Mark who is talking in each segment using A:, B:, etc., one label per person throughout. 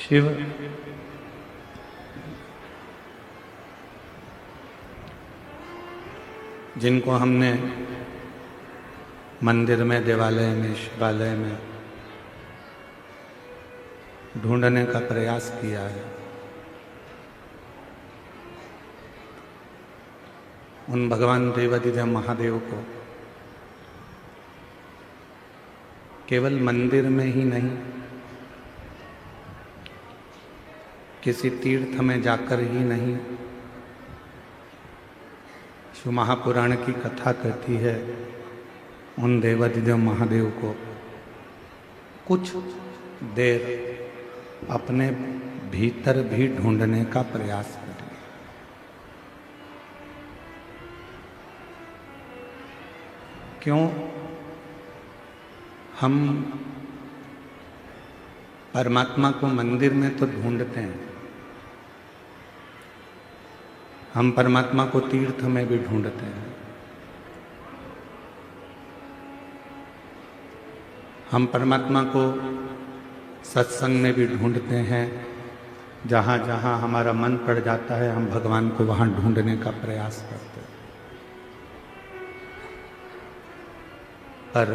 A: शिव जिनको हमने मंदिर में, देवालय में, शिवालय में ढूंढने का प्रयास किया है, उन भगवान देवाधिदेव महादेव को केवल मंदिर में ही नहीं, किसी तीर्थ में जाकर ही नहीं, शिव महापुराण की कथा कहती है उन देवाधिदेव महादेव को कुछ देर अपने भीतर भी ढूंढने का प्रयास करें। क्यों हम परमात्मा को मंदिर में तो ढूंढते हैं, हम परमात्मा को तीर्थ में भी ढूंढते हैं, हम परमात्मा को सत्संग में भी ढूंढते हैं। जहाँ जहाँ हमारा मन पड़ जाता है हम भगवान को वहाँ ढूंढने का प्रयास करते हैं। पर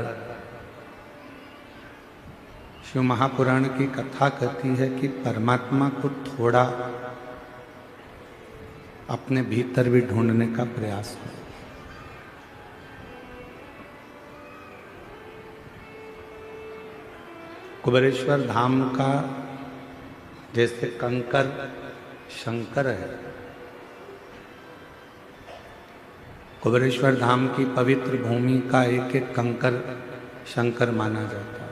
A: शिव महापुराण की कथा कहती है कि परमात्मा को थोड़ा अपने भीतर भी ढूंढने का प्रयास हो। कुबेरेश्वर धाम का जैसे कंकर शंकर है, कुबेरेश्वर धाम की पवित्र भूमि का एक एक कंकर शंकर माना जाता है।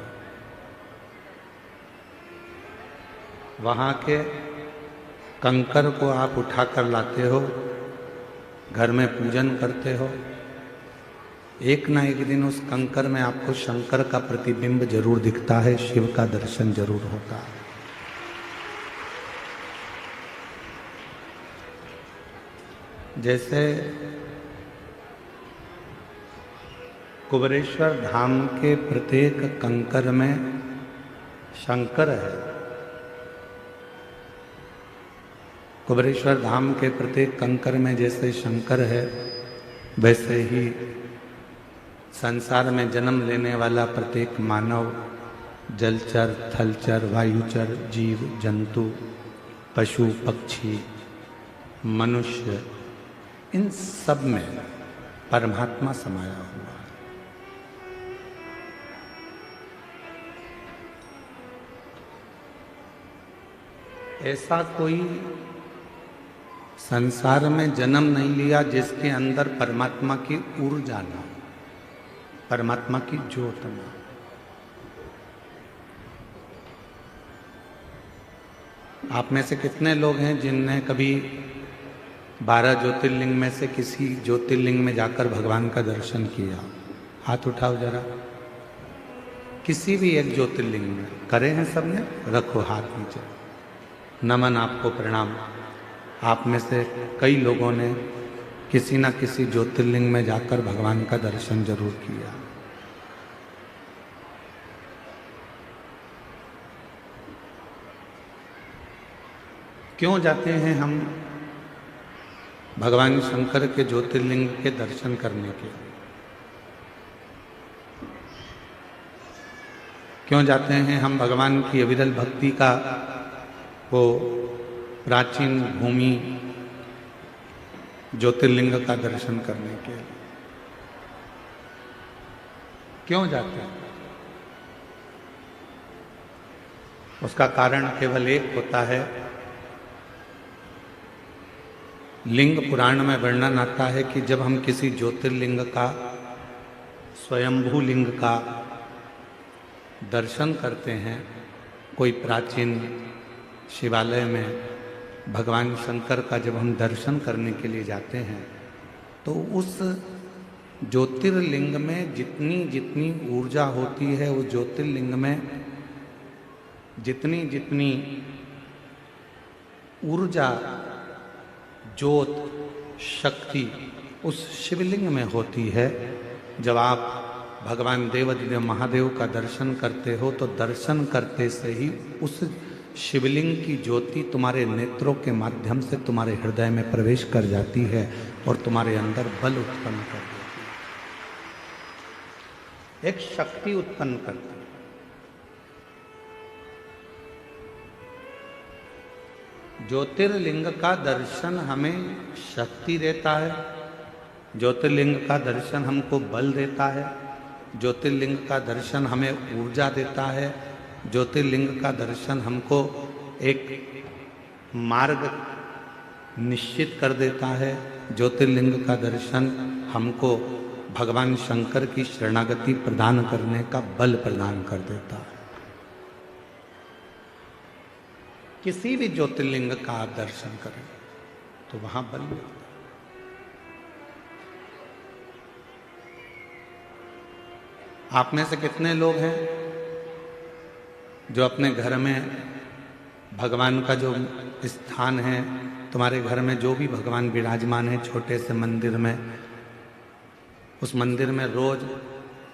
A: वहाँ के कंकर को आप उठाकर लाते हो, घर में पूजन करते हो, एक ना एक दिन उस कंकर में आपको शंकर का प्रतिबिंब जरूर दिखता है, शिव का दर्शन जरूर होता है। जैसे कुबेरेश्वर धाम के प्रत्येक कंकर में शंकर है, कुबेरेश्वर धाम के प्रत्येक कंकर में जैसे शंकर है, वैसे ही संसार में जन्म लेने वाला प्रत्येक मानव, जलचर, थलचर, वायुचर, जीव, जंतु, पशु, पक्षी, मनुष्य, इन सब में परमात्मा समाया हुआ है। ऐसा कोई संसार में जन्म नहीं लिया जिसके अंदर परमात्मा की ऊर्जा ना हो, परमात्मा की ज्योत ना। आप में से कितने लोग हैं जिनने कभी 12 ज्योतिर्लिंग में से किसी ज्योतिर्लिंग में जाकर भगवान का दर्शन किया? हाथ उठाओ जरा। किसी भी एक ज्योतिर्लिंग में करे हैं सबने? रखो हाथ नीचे। नमन, आपको प्रणाम। आप में से कई लोगों ने किसी न किसी ज्योतिर्लिंग में जाकर भगवान का दर्शन जरूर किया। क्यों जाते हैं हम भगवान शंकर के ज्योतिर्लिंग के दर्शन करने के? क्यों जाते हैं हम भगवान की अविरल भक्ति का वो प्राचीन भूमि ज्योतिर्लिंग का दर्शन करने के? क्यों जाते हैं? उसका कारण केवल एक होता है। लिंग पुराण में वर्णन आता है कि जब हम किसी ज्योतिर्लिंग का, स्वयंभू लिंग का दर्शन करते हैं, कोई प्राचीन शिवालय में भगवान शंकर का जब हम दर्शन करने के लिए जाते हैं, तो उस ज्योतिर्लिंग में जितनी जितनी ऊर्जा होती है, उस ज्योतिर्लिंग में जितनी जितनी ऊर्जा, ज्योत, शक्ति उस शिवलिंग में होती है। जब आप भगवान देवाधिदेव महादेव का दर्शन करते हो तो दर्शन करते से ही उस शिवलिंग की ज्योति तुम्हारे नेत्रों के माध्यम से तुम्हारे हृदय में प्रवेश कर जाती है और तुम्हारे अंदर बल उत्पन्न कर देती है, एक शक्ति उत्पन्न करती है। ज्योतिर्लिंग का दर्शन हमें शक्ति देता है, ज्योतिर्लिंग का दर्शन हमको बल देता है, ज्योतिर्लिंग का दर्शन हमें ऊर्जा देता है, ज्योतिर्लिंग का दर्शन हमको एक मार्ग निश्चित कर देता है, ज्योतिर्लिंग का दर्शन हमको भगवान शंकर की शरणागति प्रदान करने का बल प्रदान कर देता है। किसी भी ज्योतिर्लिंग का आप दर्शन करें तो वहां बल मिलता है। आप में से कितने लोग हैं जो अपने घर में भगवान का जो स्थान है, तुम्हारे घर में जो भी भगवान विराजमान है छोटे से मंदिर में, उस मंदिर में रोज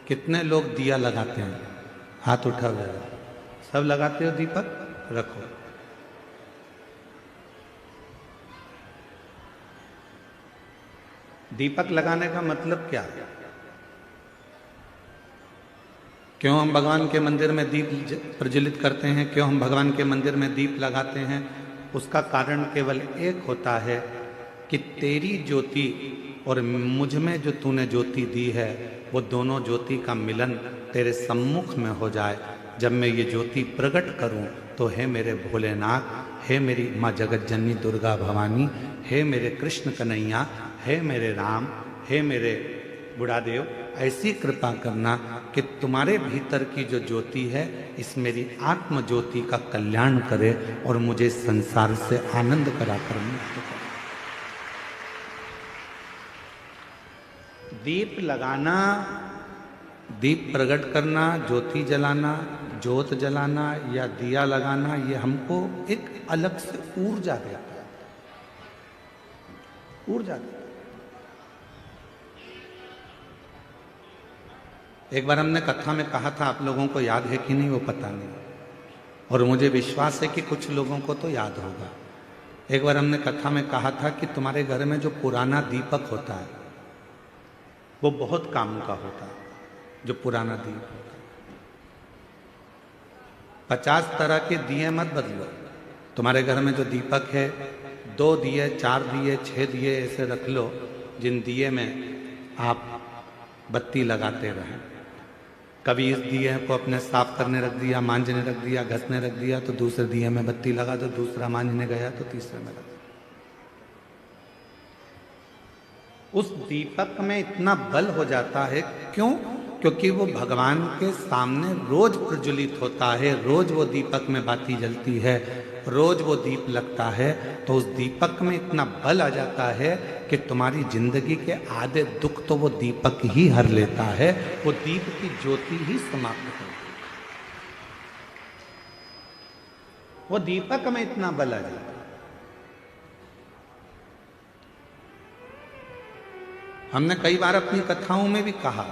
A: कितने लोग दिया लगाते हैं? हाथ उठाओ जरा। सब लगाते हो दीपक? रखो। दीपक लगाने का मतलब क्या है? क्यों हम भगवान के मंदिर में दीप प्रज्वलित करते हैं? क्यों हम भगवान के मंदिर में दीप लगाते हैं? उसका कारण केवल एक होता है कि तेरी ज्योति और मुझ में जो तूने ज्योति दी है वो दोनों ज्योति का मिलन तेरे सम्मुख में हो जाए। जब मैं ये ज्योति प्रकट करूं तो हे मेरे भोलेनाथ, हे मेरी माँ जगत जननी दुर्गा भवानी, हे मेरे कृष्ण कन्हैया, हे मेरे राम, हे मेरे बुढ़ादेव, ऐसी कृपा करना कि तुम्हारे भीतर की जो ज्योति है इस मेरी आत्म ज्योति का कल्याण करे और मुझे संसार से आनंद कराकर मुक्त करे। दीप लगाना, दीप प्रकट करना, ज्योति जलाना, ज्योत जलाना या दिया लगाना, ये हमको एक अलग से ऊर्जा देता है, ऊर्जा देता है। एक बार हमने कथा में कहा था, आप लोगों को याद है कि नहीं वो पता नहीं, और मुझे विश्वास है कि कुछ लोगों को तो याद होगा। एक बार हमने कथा में कहा था कि तुम्हारे घर में जो पुराना दीपक होता है वो बहुत काम का होता है। जो पुराना दीप होता है, 50 तरह के दिए मत बदलो। तुम्हारे घर में जो दीपक है 2 दिए, 4 दिए, 6 दिए ऐसे रख लो जिन दिए में आप बत्ती लगाते रहें। कभी इस दिए को अपने साफ करने रख दिया, मांझने रख दिया, घसने रख दिया, तो दूसरे दिए में बत्ती लगा दो, दूसरा मांझने गया तो तीसरे में लगा। उस दीपक में इतना बल हो जाता है, क्यों? क्योंकि वो भगवान के सामने रोज प्रज्वलित होता है, रोज वो दीपक में बाती जलती है, रोज वो दीप लगता है, तो उस दीपक में इतना बल आ जाता है कि तुम्हारी जिंदगी के आधे दुख तो वो दीपक ही हर लेता है, वो दीप की ज्योति ही समाप्त कर देती है। वो दीपक में इतना बल आ जाता है। हमने कई बार अपनी कथाओं में भी कहा,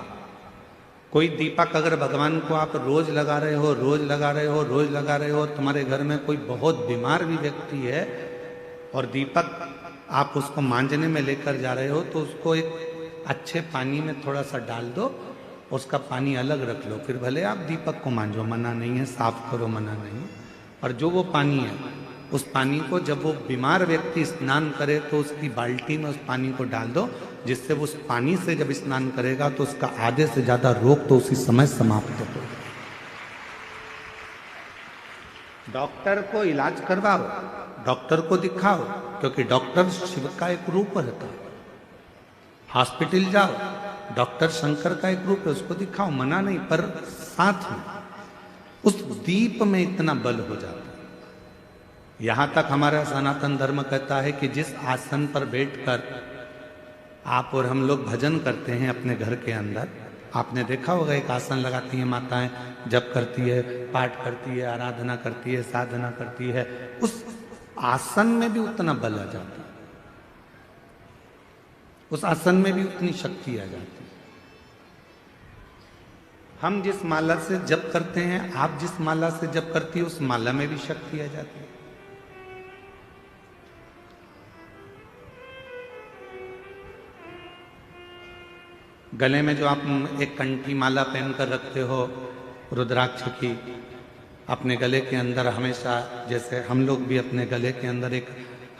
A: कोई दीपक अगर भगवान को आप रोज लगा रहे हो, रोज लगा रहे हो, रोज लगा रहे हो, तुम्हारे घर में कोई बहुत बीमार भी व्यक्ति है और दीपक आप उसको मांझने में लेकर जा रहे हो, तो उसको एक अच्छे पानी में थोड़ा सा डाल दो, उसका पानी अलग रख लो, फिर भले आप दीपक को मांझो, मना नहीं है, साफ करो, मना नहीं है। और जो वो पानी है, उस पानी को जब वो बीमार व्यक्ति स्नान करे तो उसकी बाल्टी में उस पानी को डाल दो, जिससे वो उस पानी से जब स्नान करेगा तो उसका आधे से ज्यादा रोग तो उसी समय समाप्त हो। डॉक्टर को इलाज करवाओ, डॉक्टर को दिखाओ, क्योंकि डॉक्टर शिव का एक रूप रहता है। हॉस्पिटल जाओ, डॉक्टर शंकर का एक रूप है, उसको दिखाओ, मना नहीं, पर साथ में उस दीप में इतना बल हो जाता है। यहां तक हमारा सनातन धर्म कहता है कि जिस आसन पर बैठकर आप और हम लोग भजन करते हैं अपने घर के अंदर, आपने देखा होगा एक आसन लगाती है माताएं, जप करती है, पाठ करती है, आराधना करती है, साधना करती है, उस आसन में भी उतना बल आ जाता है, उस आसन में भी उतनी शक्ति आ जाती है। हम जिस माला से जप करते हैं, आप जिस माला से जप करती है, उस माला में भी शक्ति आ जाती है। गले में जो आप एक कंठी माला पहनकर रखते हो रुद्राक्ष की, अपने गले के अंदर हमेशा, जैसे हम लोग भी अपने गले के अंदर एक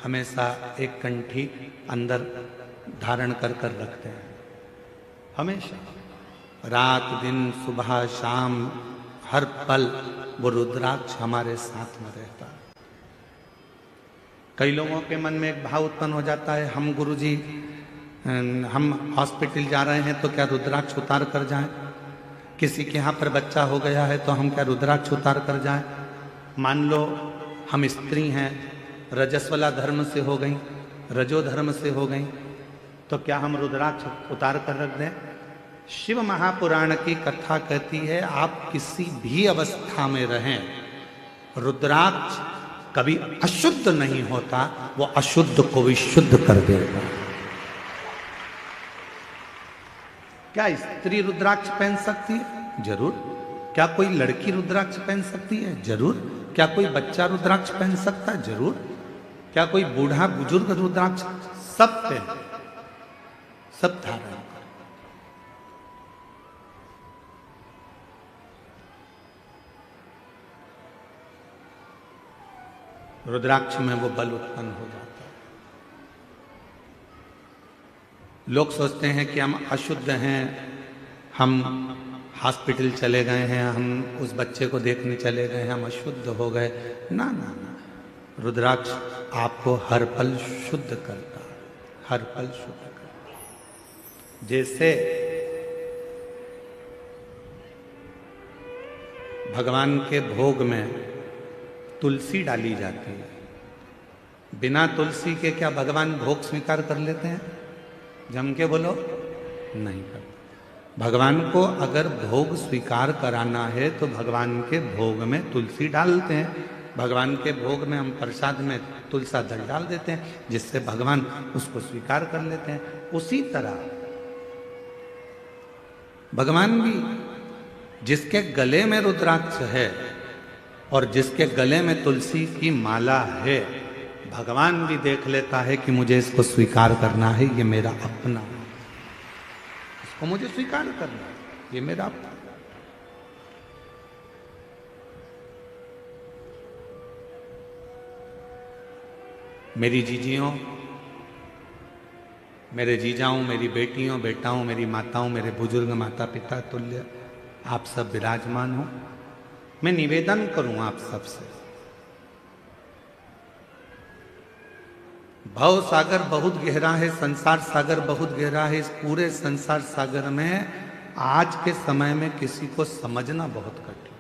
A: हमेशा एक कंठी अंदर धारण कर कर रखते हैं, हमेशा रात दिन सुबह शाम हर पल वो रुद्राक्ष हमारे साथ में रहता है। कई लोगों के मन में एक भाव उत्पन्न हो जाता है, हम गुरुजी हम हॉस्पिटल जा रहे हैं तो क्या रुद्राक्ष उतार कर जाएं? किसी के यहाँ पर बच्चा हो गया है तो हम क्या रुद्राक्ष उतार कर जाएं? मान लो हम स्त्री हैं, रजस्वला धर्म से हो गई, रजो धर्म से हो गई, तो क्या हम रुद्राक्ष उतार कर रख दें? शिव महापुराण की कथा कहती है, आप किसी भी अवस्था में रहें, रुद्राक्ष कभी अशुद्ध नहीं होता, वो अशुद्ध को भी शुद्ध कर देगा। क्या स्त्री रुद्राक्ष पहन सकती है? जरूर। क्या कोई लड़की रुद्राक्ष पहन सकती है? जरूर। क्या कोई बच्चा रुद्राक्ष पहन सकता है? जरूर। क्या कोई बूढ़ा बुजुर्ग रुद्राक्ष? सब पहन, सब धारण। रुद्राक्ष में वो बल उत्पन्न हो जाता है। लोग सोचते हैं कि हम अशुद्ध हैं, हम हॉस्पिटल चले गए हैं, हम उस बच्चे को देखने चले गए हैं, हम अशुद्ध हो गए। ना ना ना, रुद्राक्ष आपको हर पल शुद्ध करता है, हर पल शुद्ध करता है। जैसे भगवान के भोग में तुलसी डाली जाती है, बिना तुलसी के क्या भगवान भोग स्वीकार कर लेते हैं? जम के बोलो, नहीं करते। भगवान को अगर भोग स्वीकार कराना है तो भगवान के भोग में तुलसी डालते हैं, भगवान के भोग में हम प्रसाद में तुलसा दल डाल देते हैं, जिससे भगवान उसको स्वीकार कर लेते हैं। उसी तरह भगवान भी, जिसके गले में रुद्राक्ष है और जिसके गले में तुलसी की माला है, भगवान भी देख लेता है कि मुझे इसको स्वीकार करना है, ये मेरा अपना है, इसको मुझे स्वीकार करना है, ये मेरा अपना। मेरी जीजियों, मेरे जीजाओं, मेरी बेटियों, बेटाओं, मेरी माताओं, मेरे बुजुर्ग माता पिता तुल्य आप सब विराजमान हो। मैं निवेदन करूं आप सबसे, भव सागर बहुत गहरा है, संसार सागर बहुत गहरा है। इस पूरे संसार सागर में आज के समय में किसी को समझना बहुत कठिन।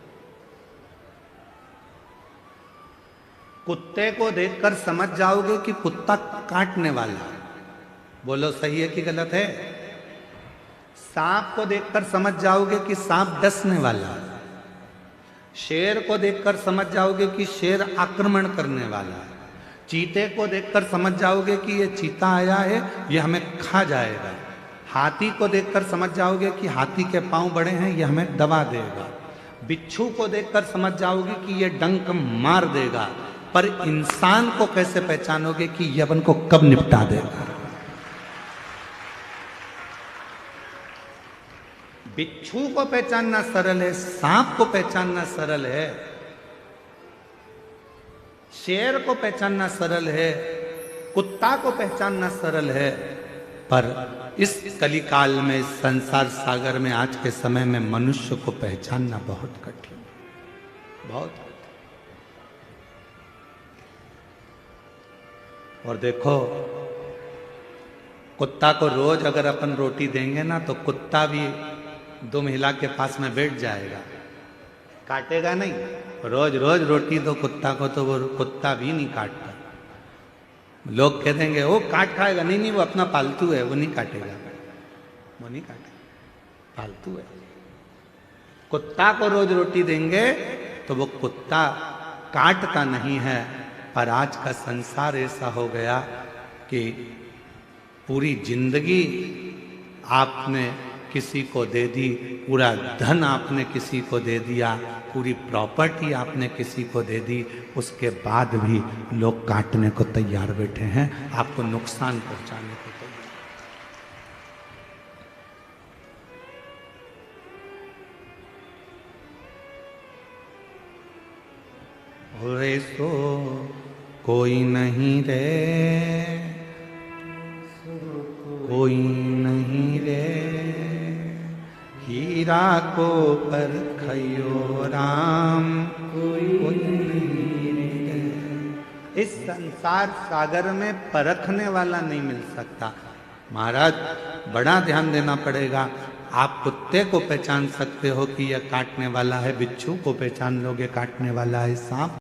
A: कुत्ते को देखकर समझ जाओगे कि कुत्ता काटने वाला है, बोलो सही है कि गलत है? सांप को देखकर समझ जाओगे कि सांप डसने वाला है, शेर को देखकर समझ जाओगे कि शेर आक्रमण करने वाला है, चीते को देखकर समझ जाओगे कि ये चीता आया है, ये हमें खा जाएगा, हाथी को देखकर समझ जाओगे कि हाथी के पांव बड़े हैं, ये हमें दबा देगा, बिच्छू को देखकर समझ जाओगे कि ये डंक मार देगा। पर इंसान को कैसे पहचानोगे कि ये अपन को कब निपटा देगा? बिच्छू को पहचानना सरल है, सांप को पहचानना सरल है, शेर को पहचानना सरल है, कुत्ता को पहचानना सरल है, पर इस कलिकाल में, इस संसार सागर में, आज के समय में मनुष्य को पहचानना बहुत कठिन, बहुत कठिन। और देखो, कुत्ता को रोज अगर अपन रोटी देंगे ना, तो कुत्ता भी दो महिला के पास में बैठ जाएगा, काटेगा नहीं। रोज रोज रोटी दो कुत्ता को तो वो कुत्ता भी नहीं काटता। लोग कह देंगे वो काट खाएगा, नहीं नहीं वो अपना पालतू है, वो नहीं काटेगा, वो नहीं काटेगा, पालतू है। कुत्ता को रोज रोटी देंगे तो वो कुत्ता काटता नहीं है। पर आज का संसार ऐसा हो गया कि पूरी जिंदगी आपने किसी को दे दी, पूरा धन आपने किसी को दे दिया, पूरी प्रॉपर्टी आपने किसी को दे दी, उसके बाद भी लोग काटने को तैयार बैठे हैं, आपको नुकसान पहुंचाने को तैयार। रे सो कोई नहीं रे, कोई नहीं रे, हीरा को परखयो राम, कोई नहीं रे। इस संसार सागर में परखने वाला नहीं मिल सकता महाराज, बड़ा ध्यान देना पड़ेगा। आप कुत्ते को पहचान सकते हो कि यह काटने वाला है, बिच्छू को पहचान लोगे काटने वाला है सांप।